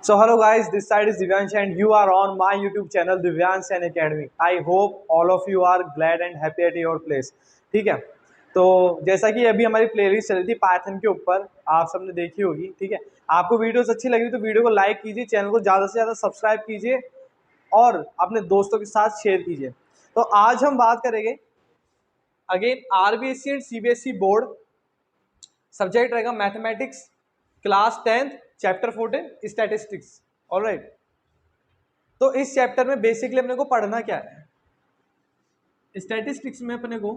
So hello guys, this side is Divyansh and you are on my YouTube channel Divyansh and Academy. I hope all of you are glad and happy at your place. ठीक है, तो जैसा कि अभी हमारी playlist चल रही थी पाइथन के ऊपर, आप सबने देखी होगी। ठीक है, आपको वीडियोस अच्छी लगी तो वीडियो को लाइक कीजिए, चैनल को ज़्यादा से ज़्यादा सब्सक्राइब कीजिए और अपने दोस्तों के साथ शेयर कीजिए। तो आज हम बात करेंगे again RBSC and CBSE board, subject रहेगा mathematics, class 10th chapter 14 statistics. Alright, तो इस चैप्टर में बेसिकली अपने को पढ़ना क्या है। स्टैटिस्टिक्स में अपने को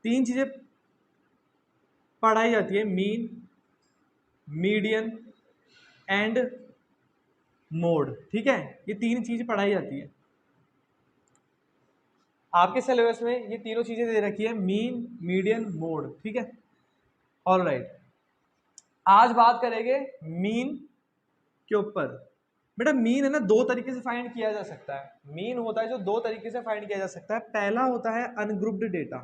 तीन चीजें पढ़ाई जाती है, मीन, मीडियन एंड मोड। ठीक है, ये तीन चीज पढ़ाई जाती है आपके सिलेबस में। ये तीनों चीजें दे रखी है, मीन, मीडियन, मोड। ठीक है, ऑलराइट, आज बात करेंगे मीन के ऊपर। बेटा मीन है ना, दो तरीके से फाइंड किया जा सकता है। मीन होता है जो दो तरीके से फाइंड किया जा सकता है। पहला होता है अनग्रुप्ड डेटा,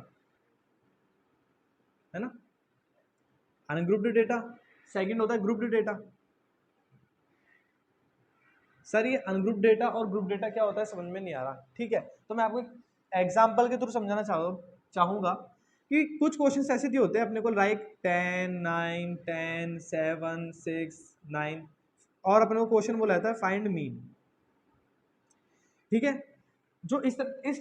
है ना, अनग्रुप्ड डेटा। सेकंड होता है ग्रुप्ड डेटा। सर ये अनग्रुप्ड डेटा और ग्रुप डेटा क्या होता है समझ में नहीं आ रहा। ठीक है, तो मैं आपको एग्जाम्पल के थ्रू समझाना चाहूंगा कि कुछ क्वेश्चंस ऐसे दिए होते हैं अपने को, लाइक 10, 9, 10, 7, 6, 9, और अपने को क्वेश्चन बोला जाता है फाइंड मीन। ठीक है, जो इस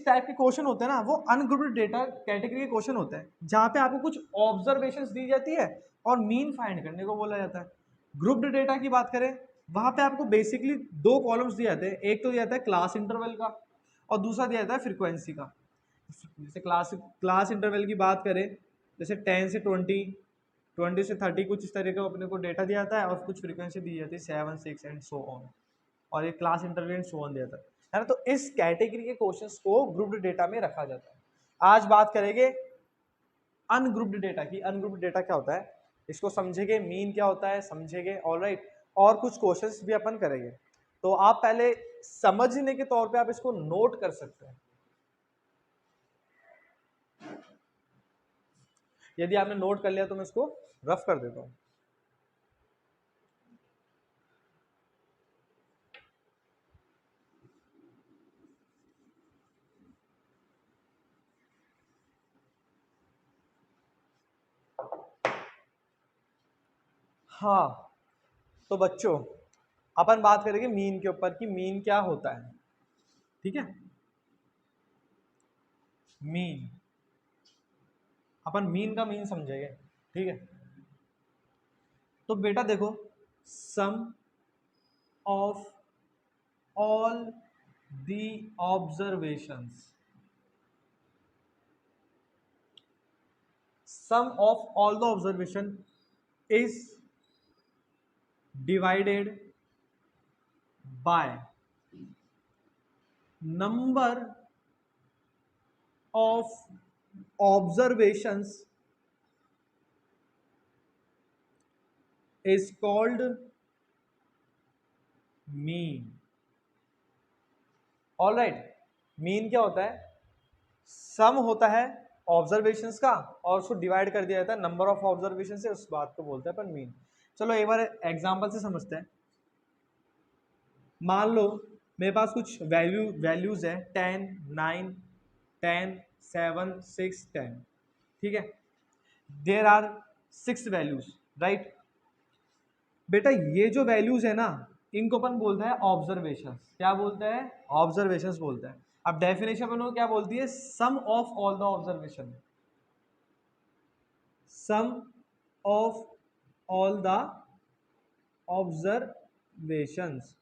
टाइप के क्वेश्चन होते हैं ना, वो अनग्रुप्ड डेटा कैटेगरी के क्वेश्चन होते हैं, जहां पे आपको कुछ ऑब्जर्वेशंस दी जाती है और मीन फाइंड करने को बोला जाता है। ग्रुप्ड डेटा की बात करें, वहां पे आपको बेसिकली दो कॉलम्स दिए जाते हैं। एक तो दिया जाता है क्लास इंटरवल का और दूसरा दिया जाता है फ्रीक्वेंसी का। जैसे क्लास इंटरवल की बात करें, जैसे 10 से 20, 20 से 30, कुछ इस तरह का अपने को डेटा दिया जाता है और कुछ फ्रीक्वेंसी दी जाती है 7, 6 एंड सो ऑन, और एक class interval and so on दिया जाता है ना। तो इस कैटेगरी के क्वेश्चंस को ग्रुप्ड डेटा में रखा जाता है। आज बात करेंगे अनग्रुप्ड डेटा की। अनग्रुप्ड डेटा क्या होता है इसको समझेंगे, मीन क्या होता है समझेंगे, ऑलराइट, और कुछ क्वेश्चंस भी अपन करेंगे। तो आप पहले समझने के तौर पे आप इसको नोट कर सकते हैं। यदि आपने नोट कर लिया तो मैं इसको रफ कर देता हूं। हाँ, तो बच्चों अपन बात करेंगे मीन के ऊपर कि मीन क्या होता है। ठीक है, मीन, अपन मीन का मीन समझेंगे। ठीक है, तो बेटा देखो, sum of all the observations, sum of all the observation is divided by number of observations is called mean। All right, mean क्या होता है, सम होता है ऑब्जर्वेशंस का और उसको डिवाइड कर दिया जाता है नंबर ऑफ ऑब्जर्वेशन से, उस बात को बोलते हैं अपन मीन। चलो एक बार एग्जांपल से समझते हैं। मान लो मेरे पास कुछ वैल्यूज है 10, 9, 10, 7, 6, 10। ठीक है, देर आर 6 वैल्यूज, राइट। बेटा ये जो वैल्यूज है ना, इनको अपन बोलता है ऑब्जर्वेशंस। क्या बोलते हैं, ऑब्जर्वेशंस बोलते हैं। अब डेफिनेशन अपन को क्या बोलती है, sum of all the observation, sum of all the observations.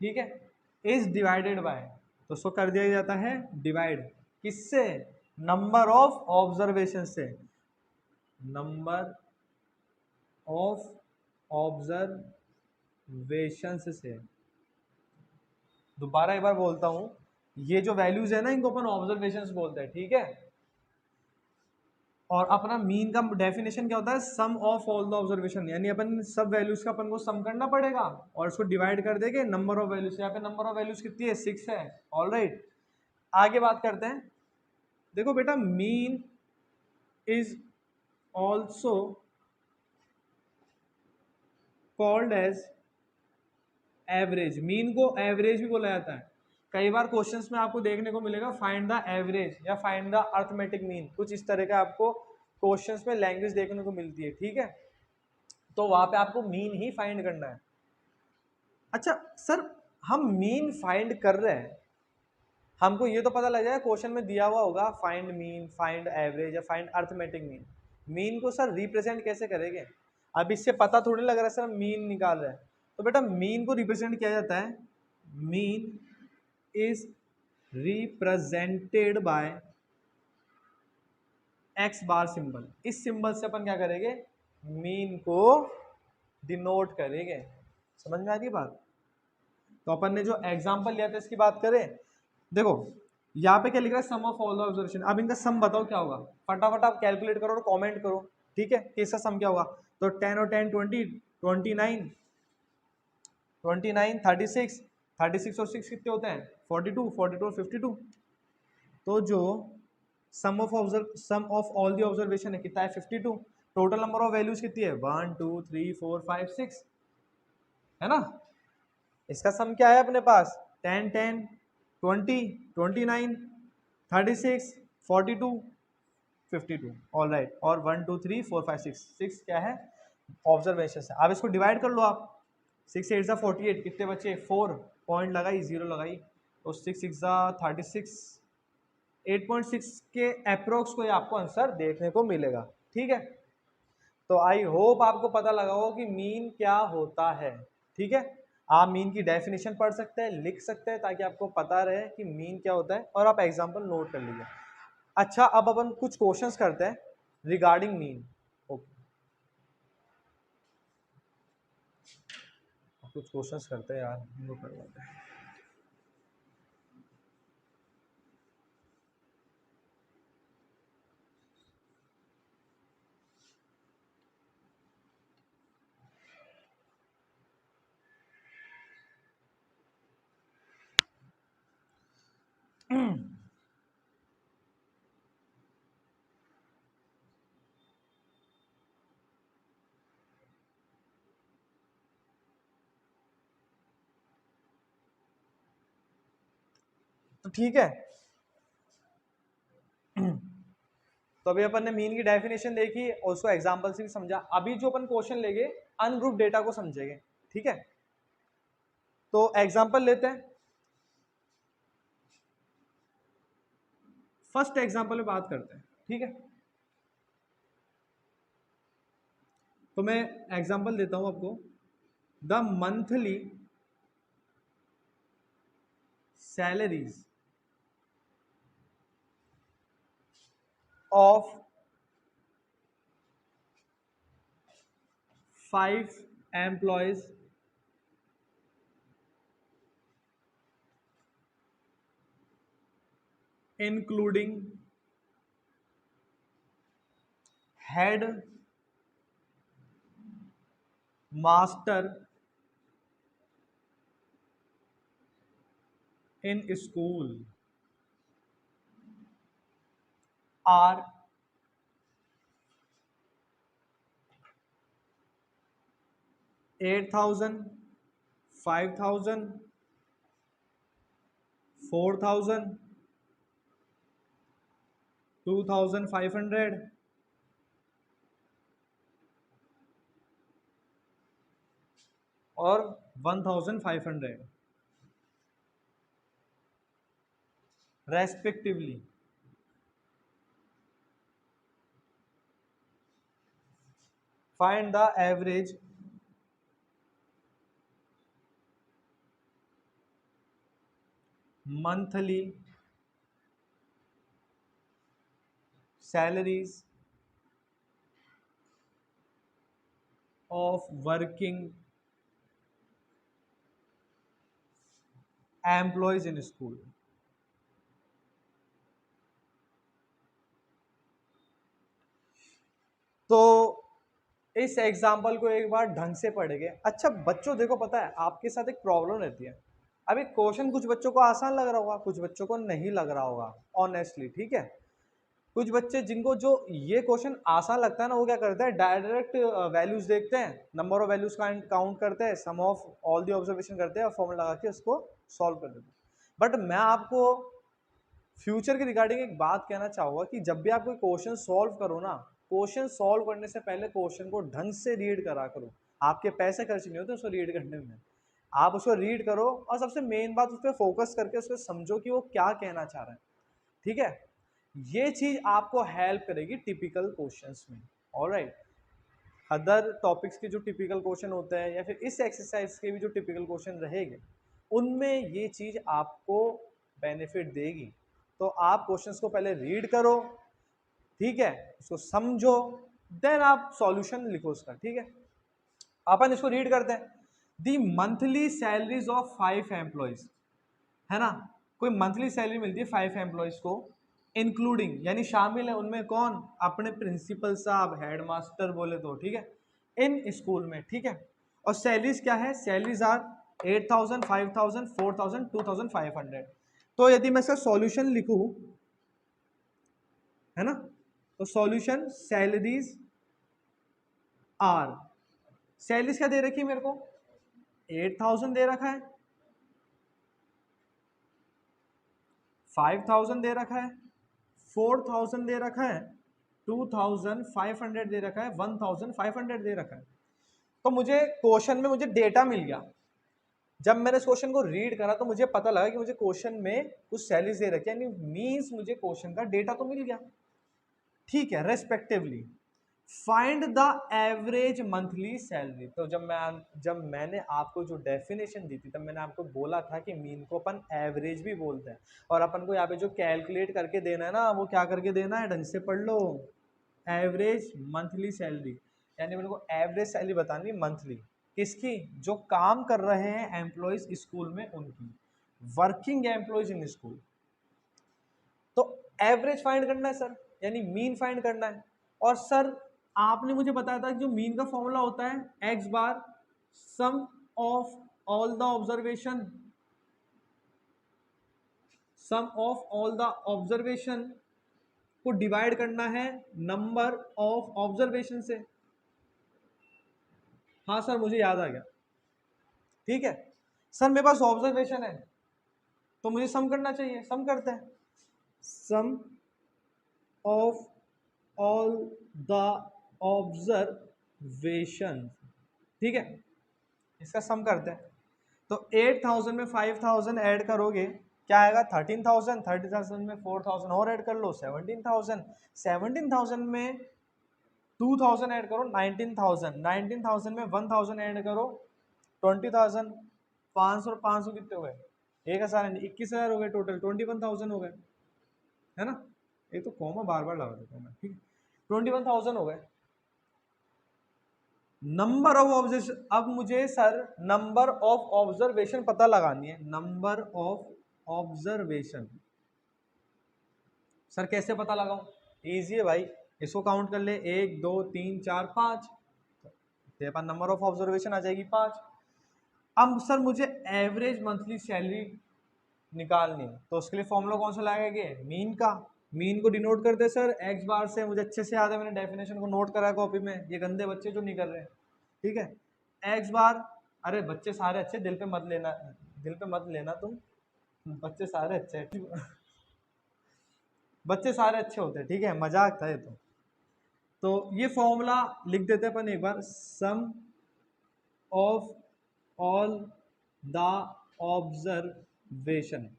ठीक है, इज डिवाइडेड बाय, तो उसको कर दिया जाता है डिवाइड, किससे, नंबर ऑफ ऑब्जर्वेशन से, नंबर ऑफ ऑब्जर्वेशन से। दोबारा एक बार बोलता हूं, ये जो वैल्यूज है ना, इनको अपन ऑब्जर्वेशंस बोलते हैं। ठीक है, और अपना मीन का डेफिनेशन क्या होता है, sum of all the observation, यानी अपन सब वैल्यूज का अपन को सम करना पड़ेगा और उसको डिवाइड कर देंगे नंबर ऑफ वैल्यूज। यहाँ पे नंबर ऑफ वैल्यूज कितनी है, 6 है। ऑल राइट, आगे बात करते हैं। देखो बेटा, mean is also called as average. Mean को एवरेज भी बोला जाता है। कई बार क्वेश्चंस में आपको देखने को मिलेगा फाइंड द एवरेज या फाइंड द अर्थमेटिक मीन, कुछ इस तरह का आपको क्वेश्चंस में लैंग्वेज देखने को मिलती है, ठीक है। तो वहां पे आपको मीन ही फाइंड करना है। अच्छा सर, हम मीन फाइंड कर रहे हैं, हमको ये तो पता लग जाएगा क्वेश्चन में दिया हुआ होगा फाइंड मीन, फाइंड एवरेज या फाइंड अर्थमेटिक मीन। मीन को सर रिप्रेजेंट कैसे करेंगे? अब इससे पता थोड़ी लग रहा है सर हम मीन निकाल रहे हैं। तो बेटा मीन को रिप्रेजेंट किया जाता है, mean is represented by x bar symbol. इस सिंबल से अपन क्या करेंगे? मीन को डिनोट करेंगे। समझ में आ रही बात? तो अपन ने जो एग्जांपल लिया था इसकी बात करें, देखो यहाँ पे क्या लिख रहा है, sum of all the observation. अब इनका सम बताओ क्या होगा, फटाफट आप कैलकुलेट करो और कमेंट करो, ठीक है, कि इसका सम क्या होगा। तो 10 और 10 20, 29, 29 36, 36 और 6 कितने होते हैं 42, 42 और 52। तो जो सम ऑफ ऑल द ऑब्जर्वेशन है कितना है 52। टोटल नंबर ऑफ वैल्यूज कितनी है 1 2 3 4 5 6, है ना। इसका सम क्या है अपने पास 10 10 20 29 36 42 52, ऑल राइट। और 1 2 3 4 5 6, 6 क्या है ऑब्जर्वेशन है। अब इसको डिवाइड कर लो आप, 6 8 48, कितने बचे 4, पॉइंट लगाई 0 लगाई, तो 6 6 36, 8.6 के अप्रोक्स कोई आपको आंसर देखने को मिलेगा, ठीक है। तो आई होप आपको पता लगा हो कि मीन क्या होता है, ठीक है। आप मीन की डेफिनेशन पढ़ सकते हैं, लिख सकते हैं, ताकि आपको पता रहे कि मीन क्या होता है, और आप एग्जांपल नोट कर लीजिए। अच्छा, अब अपन कुछ क्वेश्चंस करते हैं रिगार्डिंग मीन। ओके, कुछ क्वेश्चंस करते हैं यार, इनको कर लेते हैं। तो ठीक है, तो अभी अपन ने मीन की डेफिनेशन देखी और उसको एग्जांपल से भी समझा। अभी जो अपन क्वेश्चन लेंगे अनग्रुप डेटा को समझेंगे, ठीक है। तो एग्जांपल लेते हैं। फर्स्ट एग्जांपल में बात करते हैं, ठीक है। तो मैं एग्जांपल देता हूं आपको, the monthly salaries of 5 employees including head master in school are 8,000, 5,000, 4,000, 2,500 और 1,500 respectively. Find the average monthly salaries of working employees in school। तो इस एग्जाम्पल को एक बार ढंग से पढ़ेंगे। अच्छा बच्चों, देखो पता है आपके साथ एक प्रॉब्लम रहती है। अभी क्वेश्चन कुछ बच्चों को आसान लग रहा होगा, कुछ बच्चों को नहीं लग रहा होगा, ऑनेस्टली, ठीक है। कुछ बच्चे जिनको जो ये क्वेश्चन आसान लगता है ना, वो क्या करते हैं, डायरेक्ट वैल्यूज देखते हैं, नंबर ऑफ वैल्यूज का काउंट करते हैं, सम ऑफ ऑल दी ऑब्जर्वेशन करते हैं और फॉर्मूला लगा के उसको सॉल्व कर देते हैं। बट मैं आपको फ्यूचर के रिगार्डिंग एक बात कहना चाहूँगा कि जब भी आप कोई क्वेश्चन सॉल्व करो ना, क्वेश्चन सॉल्व करने से पहले क्वेश्चन को ढंग से रीड करा करो। आपके पैसे खर्च नहीं होते उसको रीड करने में, आप उसको रीड करो और सबसे मेन बात उस पर फोकस करके उसको समझो कि वो क्या कहना चाह रहा है। ठीक है, ये चीज आपको हेल्प करेगी टिपिकल क्वेश्चंस में। ऑलराइट, अदर टॉपिक्स के जो टिपिकल क्वेश्चन होते हैं या फिर इस एक्सरसाइज के भी जो टिपिकल क्वेश्चन रहेंगे, उनमें ये चीज आपको बेनिफिट देगी। तो आप क्वेश्चंस को पहले रीड करो, ठीक है, उसको समझो, देन आप सॉल्यूशन लिखो उसका। ठीक है, अपन इसको रीड करते हैं। दी मंथली सैलरीज ऑफ 5 एम्प्लॉयज, है ना, कोई मंथली सैलरी मिलती है 5 एम्प्लॉयज को, इंक्लूडिंग यानी शामिल है उनमें कौन, अपने प्रिंसिपल साहब, हेडमास्टर बोले तो, ठीक है, इन स्कूल में। ठीक है, और सैलरीज क्या है, सैलरीज आर 8,000, 5,000, 4,000, 2,500। तो यदि मैं इसका सॉल्यूशन लिखूं, है ना, तो सॉल्यूशन सैलरीज आर, सैलरीज क्या दे रखी है मेरे को, 8,000 दे रखा है, 5,000 दे रखा है, 4,000 दे रखा है, 2,500 दे रखा है, 1,500 दे रखा है। तो मुझे क्वेश्चन में मुझे डेटा मिल गया। जब मैंने इस क्वेश्चन को रीड करा तो मुझे पता लगा कि मुझे क्वेश्चन में कुछ सैलरीज दे रखी है, यानी मींस मुझे क्वेश्चन का डेटा तो मिल गया। ठीक है, respectively find the average monthly salary. तो जब मैंने आपको जो डेफिनेशन दी थी, तब मैंने आपको बोला था कि मीन को अपन एवरेज भी बोलते हैं, और अपन को यहाँ पे जो कैलकुलेट करके देना है ना, वो क्या करके देना है, ढंग से पढ़ लो, एवरेज मंथली सैलरी, यानी मेरे को एवरेज सैलरी बतानी मंथली, किसकी, जो काम कर रहे हैं एम्प्लॉयज स्कूल में, उनकी, वर्किंग एम्प्लॉयज इन स्कूल। तो एवरेज फाइंड करना है सर, यानी मीन फाइंड करना है। और सर आपने मुझे बताया था कि जो मीन का फॉर्मूला होता है X bar sum of all the observation, sum of all the observation को डिवाइड करना है नंबर ऑफ ऑब्जर्वेशन से। हाँ सर मुझे याद आ गया। ठीक है सर, मेरे पास ऑब्जर्वेशन है तो मुझे सम करना चाहिए, सम करते हैं, सम ऑफ ऑल द ऑब्जर्वेशन। ठीक है, इसका सम करते हैं। तो 8,000 में 5,000 ऐड करोगे क्या आएगा, 13,000, 13,000 में 4,000 और ऐड कर लो 17,000, 17,000 में 2,000 ऐड करो 19,000, 19,000 में 1,000 ऐड करो 20,000, 500 और 500 कितने हो गए, 1,000, 21,000 हो गए, टोटल 21,000 हो गए, है ना, एक तो कॉमा बार बार लगा देता हूँ मैं। ठीक है, 21,000 हो गए। नंबर ऑफ ऑब्जर्वेशन, अब मुझे सर नंबर ऑफ ऑब्जर्वेशन पता लगानी है, नंबर ऑफ ऑब्जर्वेशन। सर कैसे पता लगाऊं, इजी है भाई, इसको काउंट कर ले, 1 2 3 4 5, तेरे पास नंबर ऑफ ऑब्जर्वेशन आ जाएगी 5। अब सर मुझे एवरेज मंथली सैलरी निकालनी है, तो उसके लिए फॉर्मूला कौन सा लगाएंगे, मीन का। मीन को डिनोट करते सर एक्स बार से, मुझे अच्छे से याद है, मैंने डेफिनेशन को नोट करा है कॉपी में, ये गंदे बच्चे जो नहीं कर रहे हैं। ठीक है, एक्स बार, अरे बच्चे सारे अच्छे, दिल पे मत लेना, दिल पे मत लेना तुम, बच्चे सारे अच्छे हैं बच्चे सारे अच्छे होते हैं, ठीक है, मजाक था ये तो ये फॉर्मूला लिख देते हैं अपन एक बार, sum of all the observation.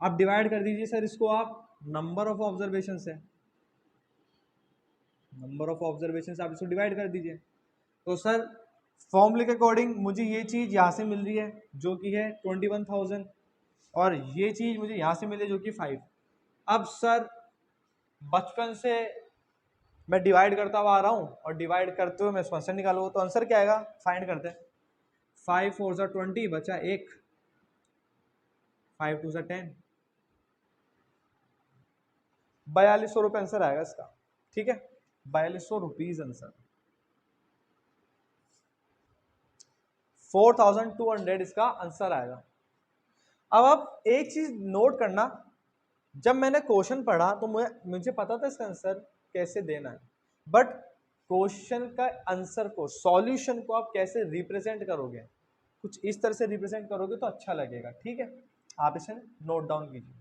आप डिवाइड कर दीजिए सर इसको आप नंबर ऑफ ऑब्जर्वेशन से, नंबर ऑफ ऑब्जर्वेशन से आप इसको डिवाइड कर दीजिए। तो सर फॉर्मूले के अकॉर्डिंग मुझे ये चीज़ यहाँ से मिल रही है जो कि है 21,000, और ये चीज़ मुझे यहाँ से मिली जो कि 5। अब सर बचपन से मैं डिवाइड करता हुआ आ रहा हूँ, और डिवाइड करते हुए मैं इसको आंसर निकालूंगा, तो आंसर क्या आएगा, फाइंड करते हैं, 5 4 ज़ा 20 बचा 1, 5 2 ज़ा 10, 4200 रुपये आंसर आएगा इसका। ठीक है, 4200 रुपीज आंसर, 4,200 इसका आंसर आएगा। अब आप एक चीज नोट करना, जब मैंने क्वेश्चन पढ़ा तो मुझे पता था इसका आंसर कैसे देना है, बट क्वेश्चन का आंसर को, सॉल्यूशन को आप कैसे रिप्रेजेंट करोगे, कुछ इस तरह से रिप्रेजेंट करोगे तो अच्छा लगेगा। ठीक है, आप इसे नोट डाउन कीजिए।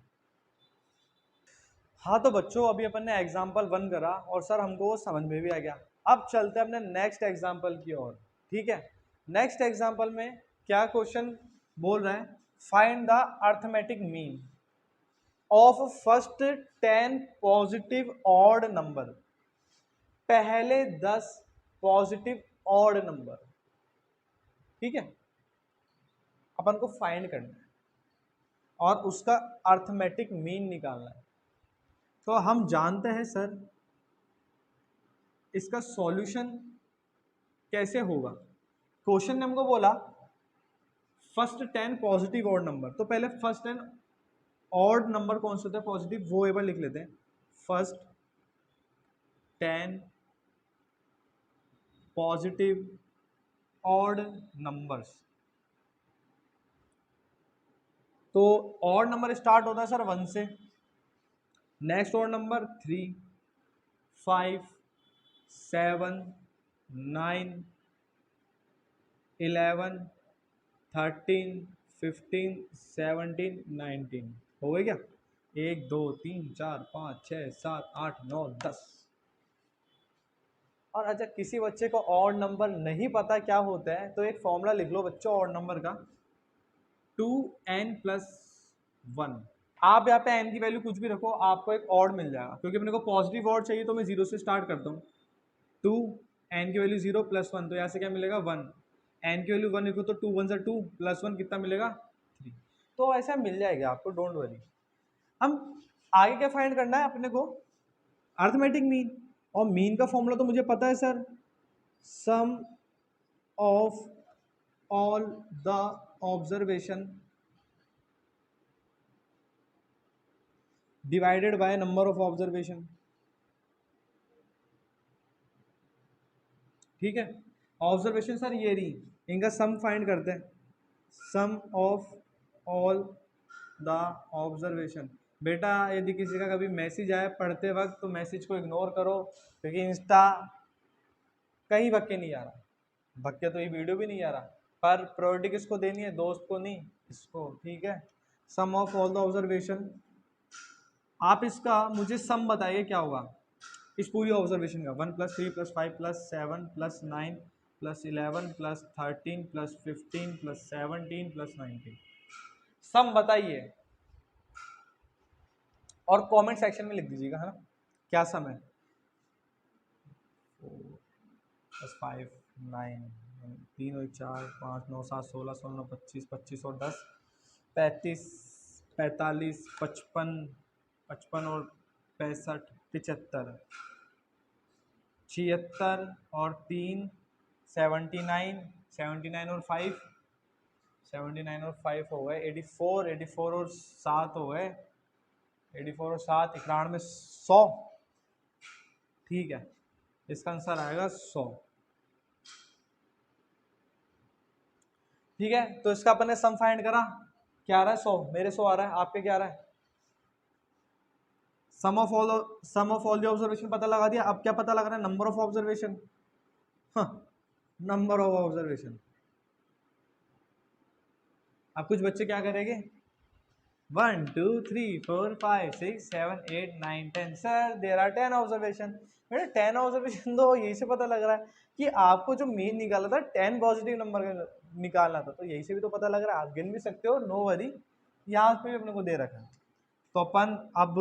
हाँ तो बच्चों, अभी अपन ने एग्जाम्पल 1 करा और सर हमको वो समझ में भी आ गया। अब चलते हैं अपने नेक्स्ट एग्जाम्पल की ओर। ठीक है, नेक्स्ट एग्जाम्पल में क्या क्वेश्चन बोल रहा है, find the arithmetic mean of first 10 positive odd number, पहले 10 पॉजिटिव ऑड नंबर। ठीक है, अपन को फाइंड करना है और उसका अर्थमेटिक मीन निकालना है। तो हम जानते हैं सर इसका सॉल्यूशन कैसे होगा। क्वेश्चन ने हमको बोला फर्स्ट 10 पॉजिटिव ऑड नंबर, तो पहले फर्स्ट 10 ऑड नंबर कौन से होते हैं पॉजिटिव, वो एक बार लिख लेते हैं। फर्स्ट 10 पॉजिटिव ऑड नंबर्स, तो ऑड नंबर स्टार्ट होता है सर 1 से, नेक्स्ट ऑड नंबर 3, 5, 7, 9, 11, 13, 15, 17, 19। हो गए क्या? 1 2 3 4 5 6 7 8 9 10। और अच्छा, किसी बच्चे को ऑड नंबर नहीं पता क्या होता है तो एक फॉर्मूला लिख लो बच्चों ऑड नंबर का, 2n+1। आप यहाँ पे n की वैल्यू कुछ भी रखो, आपको एक ऑड मिल जाएगा, क्योंकि अपने को पॉजिटिव ऑड चाहिए तो मैं 0 से स्टार्ट करता हूँ। 2, n की वैल्यू 0 + 1, तो यहाँ से क्या मिलेगा 1, n की वैल्यू 1 लिखो तो 2 1 2 + 1 कितना मिलेगा 3। तो ऐसा मिल जाएगा आपको, डोंट वरी। हम आगे क्या फाइंड करना है अपने को, अर्थमेटिक मीन, और मीन का फॉर्मूला तो मुझे पता है sir, sum of all the observation divided by number of observation. ठीक है, ऑब्जर्वेशन सर ये रही, इनका सम फाइंड करते हैं, सम ऑफ ऑल द ऑब्जर्वेशन। बेटा यदि किसी का कभी मैसेज आए पढ़ते वक्त तो मैसेज को इग्नोर करो, क्योंकि इंस्टा कहीं भक्के नहीं आ रहा, भक्के तो ये वीडियो भी नहीं आ रहा, पर प्रायोरिटी किसको देनी है, दोस्त को नहीं, इसको। ठीक है, sum of all the observation, आप इसका मुझे सम बताइए क्या होगा इस पूरी ऑब्जर्वेशन का, 1 + 3 + 5 + 7 + 9 + 11 + 13 + 15 + 17 + 19, सम बताइए और कमेंट सेक्शन में लिख दीजिएगा, है ना, क्या सम है। 4 + 5 9, 3 और 4 5 9 7 16 16 25 25 और 10 35 45 55 55 और 65 75 76 और 3 79 79 और 5 79 और 5 हो गए 84 84 और 7 हो गए 84 और 7 91 100। ठीक है, इसका आंसर आएगा 100। ठीक है, तो इसका अपन ने सम फाइंड करा, क्या आ रहा है 100, मेरे 100 आ रहा है, आपके क्या आ रहा है, sum of all the observation पता लगा दिया। अब क्या पता लग रहा है, number of observation, number of observation. अब कुछ बच्चे क्या करेंगे, 1 2 3 4 5 6 7 8 9 10, सर देयर आर 10 ऑब्जर्वेशन। बेटा 10 ऑब्जर्वेशन तो यही से पता लग रहा है कि आपको जो मीन निकाला था 10 पॉजिटिव नंबर का निकालना था, तो यही से भी तो पता लग रहा है, आप गिन भी सकते हो, नो वरी, यहाँ पे भी अपने को दे रखा है। तो अपन अब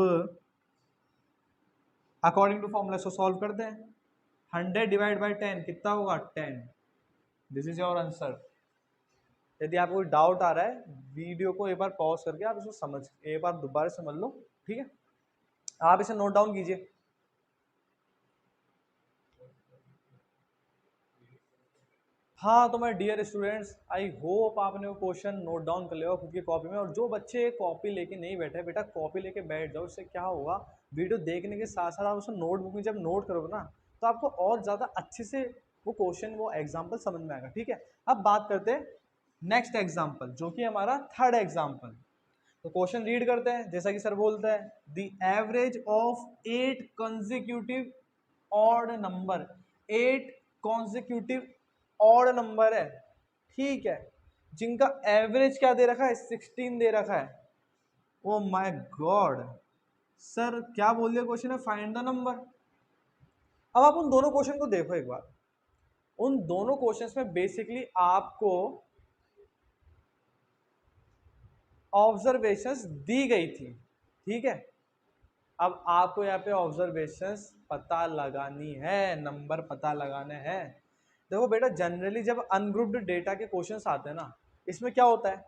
अकॉर्डिंग टू फॉर्मूला इसको सॉल्व करते हैं। 100 डिवाइड बाई 10 कितना होगा 10, दिस इज योर आंसर। यदि आपको कोई डाउट आ रहा है, वीडियो को एक बार पॉज करके आप इसको समझ, एक बार दोबारा समझ लो। ठीक है, आप इसे नोट डाउन कीजिए। हाँ तो मैं डियर स्टूडेंट्स, आई होप आपने वो क्वेश्चन नोट डाउन कर लिया खुद की कॉपी में। और जो बच्चे कॉपी लेके नहीं बैठे, बेटा कॉपी लेके बैठ जाओ, इससे क्या होगा, वीडियो देखने के साथ साथ आप उसको नोटबुक में जब नोट करोगे ना, तो आपको और ज़्यादा अच्छे से वो क्वेश्चन, वो एग्जाम्पल समझ में आएगा। ठीक है, अब बात करते हैं नेक्स्ट एग्जाम्पल, जो कि हमारा थर्ड एग्जाम्पल। तो क्वेश्चन रीड करते हैं, जैसा कि सर बोलता है the average of 8 consecutive odd number, 8 consecutive odd number है, ठीक है, जिनका एवरेज क्या दे रखा है, 16 दे रखा है। ओ माय गॉड सर क्या बोल दिया क्वेश्चन है, फाइंड द नंबर। अब आप उन दोनों क्वेश्चन को देखो एक बार, उन दोनों क्वेश्चंस में बेसिकली आपको ऑब्जर्वेशंस दी गई थी, ठीक है। अब आपको यहाँ पे ऑब्जर्वेशंस पता लगानी है, नंबर पता लगाने हैं। देखो बेटा जनरली जब अनग्रुप्ड डेटा के क्वेश्चंस आते हैं ना, इसमें क्या होता है,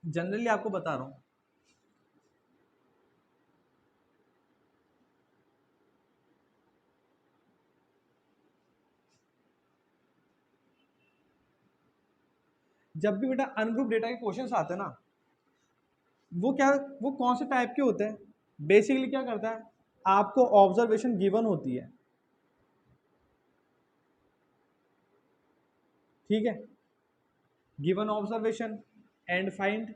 जनरली आपको बता रहा हूं, जब भी बेटा अनग्रुप्ड डेटा के क्वेश्चंस आते हैं ना, वो क्या, वो कौन से टाइप के होते हैं, बेसिकली क्या करता है, आपको ऑब्जर्वेशन गिवन होती है, ठीक है, given observation and find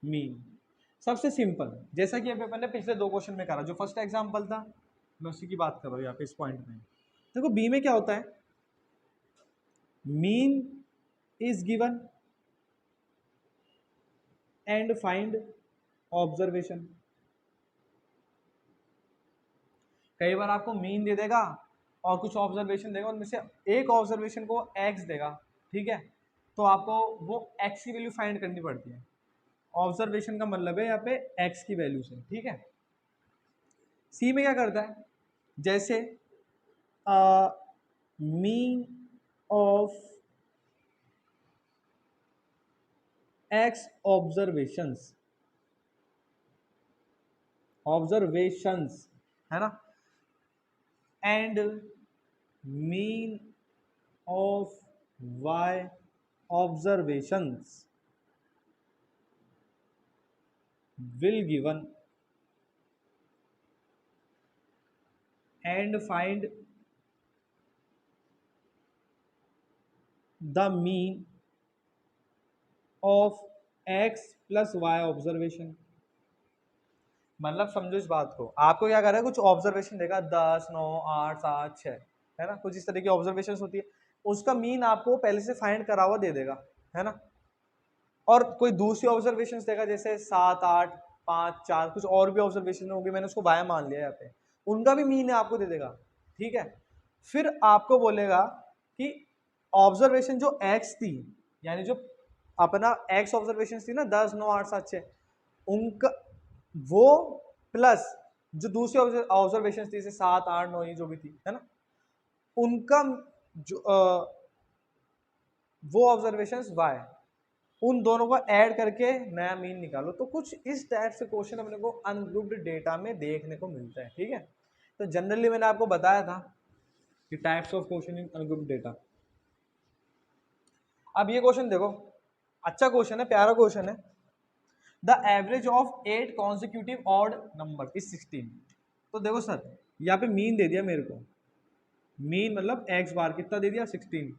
mean. सबसे सिंपल, जैसा कि अभी मैंने पिछले दो क्वेश्चन में करा, जो फर्स्ट एग्जांपल था मैं उसी की बात कर रहा हूँ यहाँ पे इस पॉइंट में। देखो बी में क्या होता है, mean is given and find observation. कई बार आपको मीन दे देगा और कुछ ऑब्जर्वेशन देगा, उनमें से एक ऑब्जर्वेशन को एक्स देगा, ठीक है, तो आपको वो एक्स की वैल्यू फाइंड करनी पड़ती है। ऑब्जर्वेशन का मतलब है यहाँ पे एक्स की वैल्यू से, ठीक है। सी में क्या करता है, जैसे मीन ऑफ एक्स ऑब्जर्वेशंस है ना, and mean of Y observations will given and find the mean of x plus y observation. मतलब समझो इस बात को, आपको क्या कर रहा है, कुछ ऑब्जर्वेशन देगा 10, 9, 8, 7, 6 है ना, कुछ इस तरह की ऑब्जर्वेशन होती है, उसका मीन आपको पहले से फाइंड करा हुआ दे देगा, है ना। और कोई दूसरी ऑब्जर्वेशन देगा जैसे 7, 8, 5, 4, कुछ और भी ऑब्जर्वेशन होगी, मैंने उसको वाया मान लिया यहाँ पे, उनका भी मीन आपको दे देगा, ठीक है। फिर आपको बोलेगा कि ऑब्जर्वेशन जो एक्स थी, यानी जो अपना एक्स ऑब्जर्वेशन थी ना 10, 9, 8, 7, 6, उनका वो प्लस जो दूसरी ऑब्जर्वेशन थी जैसे 7, 8, 9 ये जो भी थी, है ना, उनका जो वो ऑब्जर्वेशन वाई, उन दोनों को ऐड करके नया मीन निकालो। तो कुछ इस टाइप से क्वेश्चन अपने को अनग्रुप्ड डेटा में देखने को मिलता है, ठीक है। तो जनरली मैंने आपको बताया था कि types of question in ungrouped data. अब ये क्वेश्चन देखो, अच्छा क्वेश्चन है, प्यारा क्वेश्चन है, the average of 8 consecutive odd number is 16। तो देखो सर यहाँ पे मीन दे दिया मेरे को, मीन मतलब एक्स बार कितना दे दिया 16,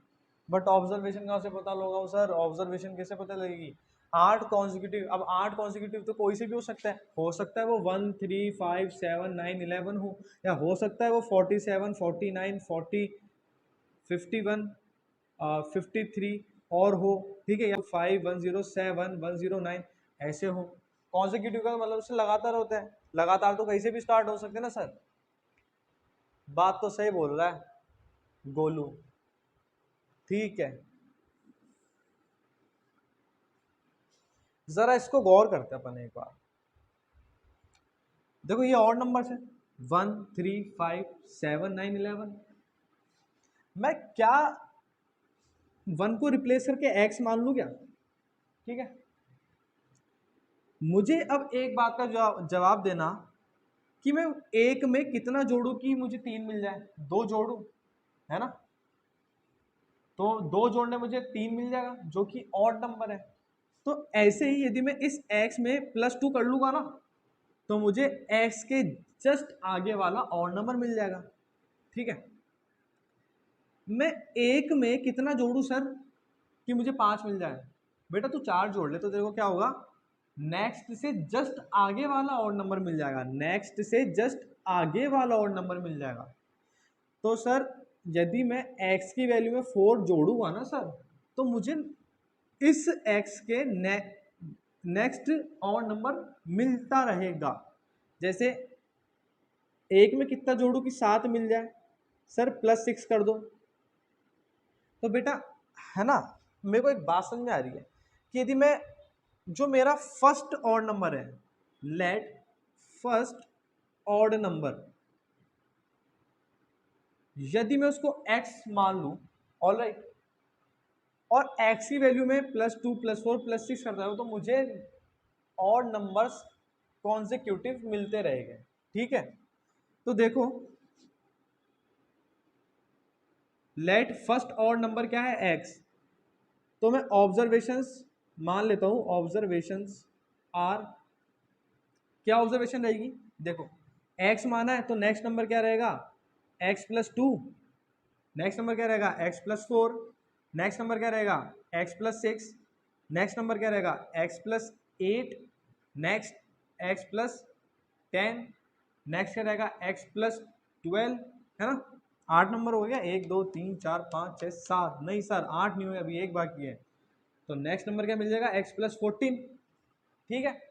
बट ऑब्जर्वेशन कहाँ से पता होगा सर, ऑब्जर्वेशन कैसे पता लगेगी, 8 कॉन्सिक्यूटिव, अब 8 कॉन्सिक्यूटिव तो कोई से भी हो सकता है वो 1, 3, 5, 7, 9, 11 हो, या हो सकता है वो 47, 49, 40, 51, 53 और हो, ठीक है, या 5, 107, 109 ऐसे हो। कॉन्सिक्यूटिव का मतलब उससे लगातार होता है, लगातार तो कहीं से भी स्टार्ट हो सकते हैं ना सर, बात तो सही बोल रहा है गोलू, ठीक है। जरा इसको गौर करते हैं अपन एक बार, देखो ये ऑड नंबर है 1, 3, 5, 7, 9, 11, मैं क्या 1 को रिप्लेस करके x मान लूं क्या, ठीक है। मुझे अब एक बात का जवाब देना कि मैं एक में कितना जोड़ू कि मुझे 3 मिल जाए, 2 जोड़ू, है ना, तो 2 जोड़ने मुझे 3 मिल जाएगा जो कि ऑड नंबर है। तो ऐसे ही यदि मैं इस x में +2 कर लूंगा ना, तो मुझे x के जस्ट आगे वाला ऑड नंबर मिल जाएगा, ठीक है। मैं एक में कितना जोड़ू सर कि मुझे 5 मिल जाए, बेटा तू 4 जोड़ ले तो तेरे को क्या होगा नेक्स्ट से जस्ट आगे वाला ऑड नंबर मिल जाएगा, नेक्स्ट से जस्ट आगे वाला ऑड नंबर मिल जाएगा। तो सर यदि मैं x की वैल्यू में 4 जोड़ूंगा ना सर, तो मुझे इस x के नेक्स्ट ऑड नंबर मिलता रहेगा। जैसे एक में कितना जोड़ू कि 7 मिल जाए, सर +6 कर दो। तो बेटा है ना, मेरे को एक बात समझ में आ रही है कि यदि मैं जो मेरा फर्स्ट ऑड नंबर है, लेट फर्स्ट ऑड नंबर, यदि मैं उसको x मान लूं, ऑलराइट, और x की वैल्यू में +2 +4 +6 करता हूं, तो मुझे ऑड नंबर्स कॉन्सेक्यूटिव मिलते रहेंगे। ठीक है, तो देखो लेट फर्स्ट ऑड नंबर क्या है, x। तो मैं ऑब्जर्वेशंस मान लेता हूं, ऑब्जर्वेशंस आर, क्या ऑब्जर्वेशन रहेगी, देखो x माना है तो नेक्स्ट नंबर क्या रहेगा, x+2, नेक्स्ट नंबर क्या रहेगा x+4, नेक्स्ट नंबर क्या रहेगा x+6, नेक्स्ट नंबर क्या रहेगा x+8, नेक्स्ट x+10, नेक्स्ट क्या रहेगा x+12, है ना। 8 नंबर हो गया, 1 2 3 4 5 6 7, नहीं सर 8 नहीं हुए, अभी एक बाकी है। तो नेक्स्ट नंबर क्या मिल जाएगा x+14। ठीक है,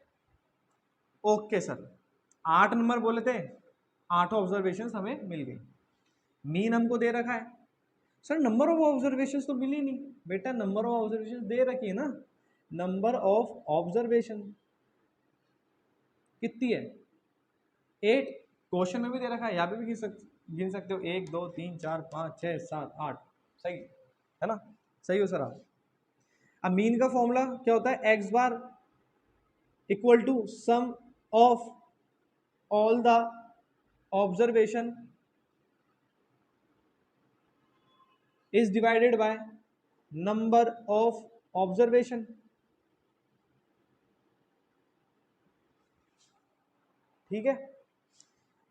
ओके सर, 8 नंबर बोले थे, 8 ऑब्जर्वेशन हमें मिल गई, मीन हमको दे रखा है। सर नंबर ऑफ ऑब्जर्वेशन तो मिली नहीं, बेटा नंबर ऑफ ऑब्जर्वेशन दे रखी है ना, नंबर ऑफ ऑब्जर्वेशन कितनी है 8, क्वेश्चन में भी दे रखा है, यहाँ पे भी गिन सकते हो 1 2 3 4 5 6 7 8, सही है ना, सही हो सर आप। अब मीन का फॉर्मूला क्या होता है, x bar equal to sum of all the observation is divided by number of observation। ठीक है,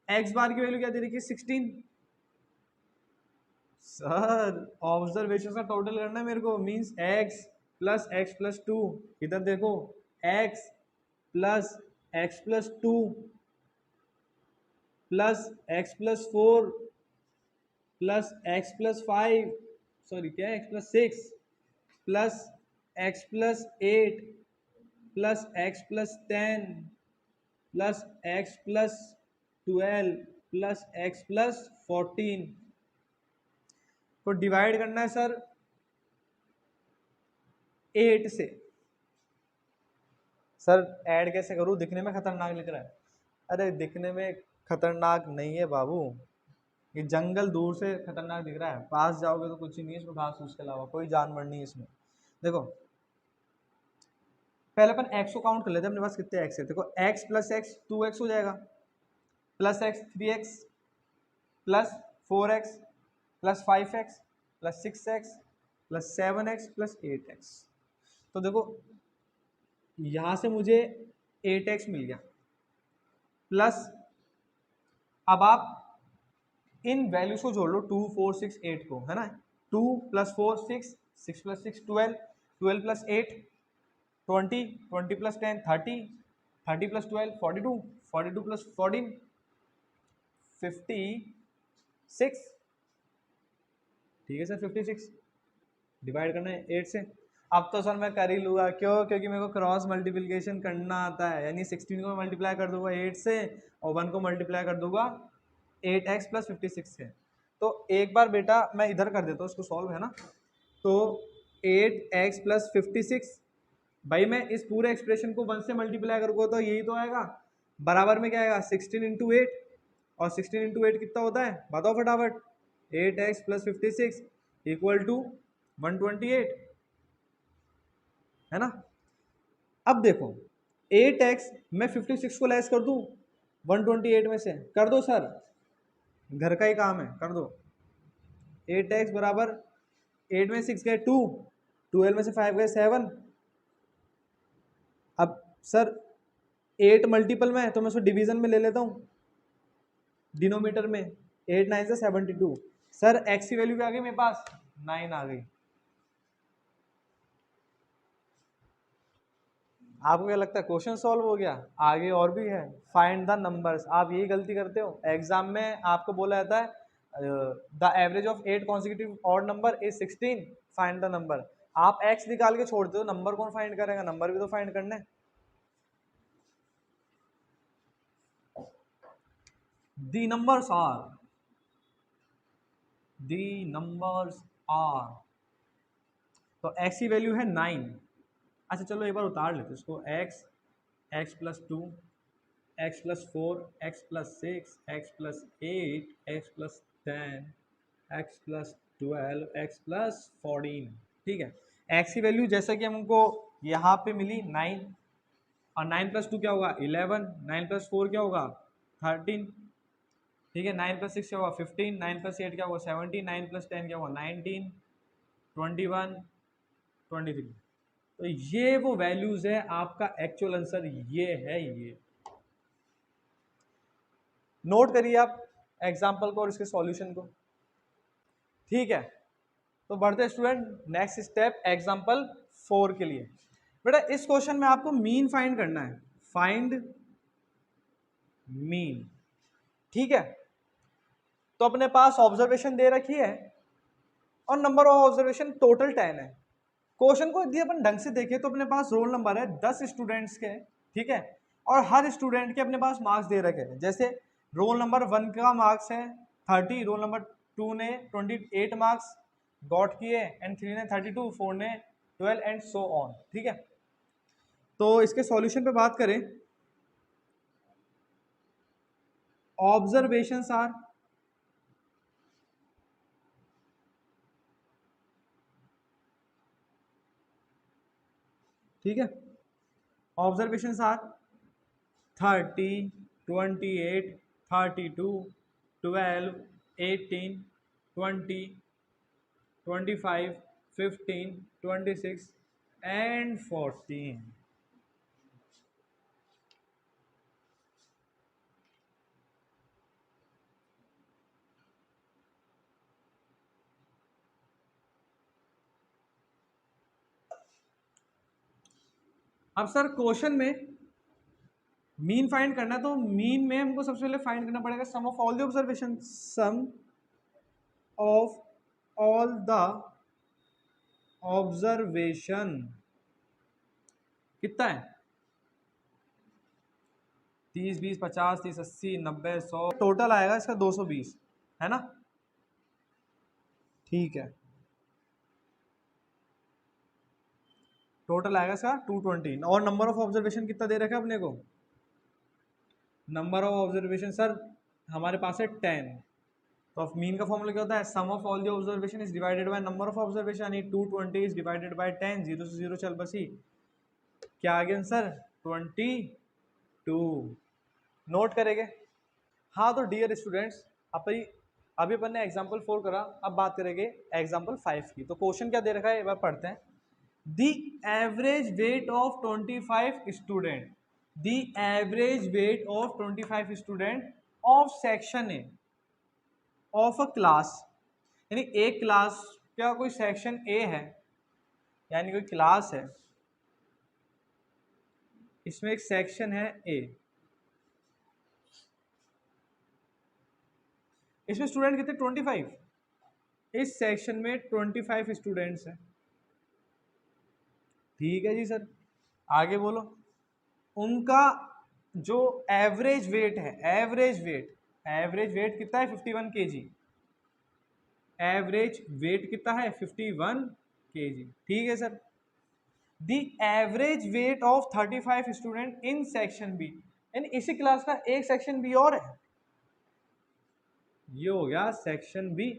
x बार की वैल्यू क्या दे रखी है 16। सर ऑब्जर्वेशन का टोटल करना है मेरे को, मींस x+x+2, इधर देखो x+x+2 +x+4 +x+5, सॉरी क्या है x+6 +x+8 +x+10 +x+12 +x+14 को डिवाइड करना है सर 8 से। सर ऐड कैसे करूं, दिखने में खतरनाक लग रहा है। अरे दिखने में खतरनाक नहीं है बाबू, ये जंगल दूर से खतरनाक दिख रहा है, पास जाओगे तो कुछ ही नहीं है इसमें, घास फूस के अलावा कोई जानवर नहीं है इसमें। देखो पहले अपन x को काउंट कर लेते हैं, अपने पास कितने x है, देखो x + x 2x हो जाएगा, +x 3x +4x +5x +6x +7x +8x। तो देखो यहां से मुझे 8x मिल गया, प्लस अब आप इन वैल्यूज को जोड़ लो, 2 4 6 8 को, है ना, 2 + 4 6, 6 + 6 12, 12 + 8 20, 20 + 10 30, 30 + 12 42, 42 + 14 56। ठीक है सर 56 डिवाइड करना है 8 से। अब तो सर मैं कर ही लूँगा, क्यों, क्योंकि मेरे को क्रॉस मल्टीप्लिकेशन करना आता है, यानी 16 को मल्टीप्लाई कर दूंगा 8 से और 1 को मल्टीप्लाई कर दूंगा 8x + 56 से। तो एक बार बेटा मैं इधर कर देता हूँ उसको सॉल्व, है ना। तो 8x + 56, भाई मैं इस पूरे एक्सप्रेशन को 1 से मल्टीप्लाई करूँगा तो यही तो आएगा, बराबर में क्या आएगा 16 × 8, और 16 × 8 कितना होता है बताओ फटाफट, 8x + 56 = 128, है ना। अब देखो 8x मैं 56 को लेस कर दूं 128 में से, कर दो सर, घर का ही काम है, कर दो। 8x बराबर 8 में 6 गए 2, 12 में से 5 गए 7। अब सर 8 मल्टीपल में है तो मैं उसको डिवीजन में ले लेता हूँ, डिनोमीटर में 8 9 से 72। सर x की वैल्यू क्या आ गई मेरे पास 9 आ गई। आपको क्या लगता है क्वेश्चन सॉल्व हो गया? आगे और भी है, फाइंड द नंबर्स। आप यही गलती करते हो एग्जाम में, आपको बोला जाता है the average of 8 consecutive odd number is 16, find the number. आप एक्स निकाल के छोड़ते हो, नंबर कौन फाइंड करेगा? नंबर भी तो फाइंड करना है। द नंबर्स आर, तो x की वैल्यू है 9। अच्छा चलो एक बार उतार लेते इसको, x plus 2, x plus 4, x plus 6, x plus 8, x plus 10, x plus 12, x plus 14। ठीक है, x की वैल्यू जैसा कि हमको यहाँ पे मिली 9, और 9 प्लस 2 क्या होगा 11, 9 प्लस 4 क्या होगा 13, ठीक है, 9 प्लस 6 क्या होगा 15, 9 प्लस 8 क्या होगा 17, 9 प्लस 10 क्या होगा 19, 21, 23। तो ये वो वैल्यूज है, आपका एक्चुअल आंसर ये है। ये नोट करिए आप एग्जाम्पल को और इसके सॉल्यूशन को। ठीक है, तो बढ़ते स्टूडेंट नेक्स्ट स्टेप एग्जाम्पल 4 के लिए। बेटा इस क्वेश्चन में आपको मीन फाइंड करना है, फाइंड मीन। ठीक है, तो अपने पास ऑब्जर्वेशन दे रखी है और नंबर ऑफ ऑब्जर्वेशन टोटल 10 है। क्वेश्चन को यदि अपन ढंग से देखें तो अपने पास रोल नंबर है 10 स्टूडेंट्स के, ठीक है, और हर स्टूडेंट के अपने पास मार्क्स दे रखे हैं। जैसे रोल नंबर 1 का मार्क्स है 30, रोल नंबर 2 ने 28 मार्क्स गॉट किए, एंड 3 ने 32, 4 ने 12 एंड सो ऑन। ठीक है, तो इसके सॉल्यूशन पे बात करें, ऑब्जर्वेशंस आर, ठीक है, ऑब्जर्वेशंस आर 30, 28, 32, 12, 18, 20, 25, 15, 26 and 14। अब सर क्वेश्चन में मीन फाइंड करना है, तो मीन में हमको सबसे पहले फाइंड करना पड़ेगा sum of all the observation. Sum of all the observation कितना है? 30, 20, 50, 30, 80, 90, 100, टोटल आएगा इसका 220, है ना? ठीक है, टोटल आएगा इसका 220, और नंबर ऑफ ऑब्जर्वेशन कितना दे रखा है अपने को? नंबर ऑफ ऑब्जर्वेशन सर हमारे पास है 10। तो मीन का फॉर्मूला क्या होता है? Sum of all the observation is divided by number of observation, यानी 220 इज डिवाइडेड बाय 10, 0 से 0 चल बसी, क्या आ गया आंसर 22। नोट करेंगे? हाँ, तो डियर स्टूडेंट्स अभी अपन ने एग्जाम्पल 4 करा, अब बात करेंगे एग्जाम्पल 5 की। तो क्वेश्चन क्या दे रखा है एक बार पढ़ते हैं। The average weight of 25 student, the average weight of 25 student of section A of a class, यानी एक क्लास का कोई सेक्शन ए है, यानी कोई क्लास है, इसमें एक सेक्शन है ए, इसमें स्टूडेंट कितने 25, इस सेक्शन में 25 स्टूडेंट्स हैं। ठीक है जी सर, आगे बोलो। उनका जो एवरेज वेट है, एवरेज वेट कितना है 51 kg, एवरेज वेट कितना है 51 kg। ठीक है sir, the average weight of 35 student in section B, यानी इसी क्लास का एक सेक्शन बी और है, ये हो गया सेक्शन बी।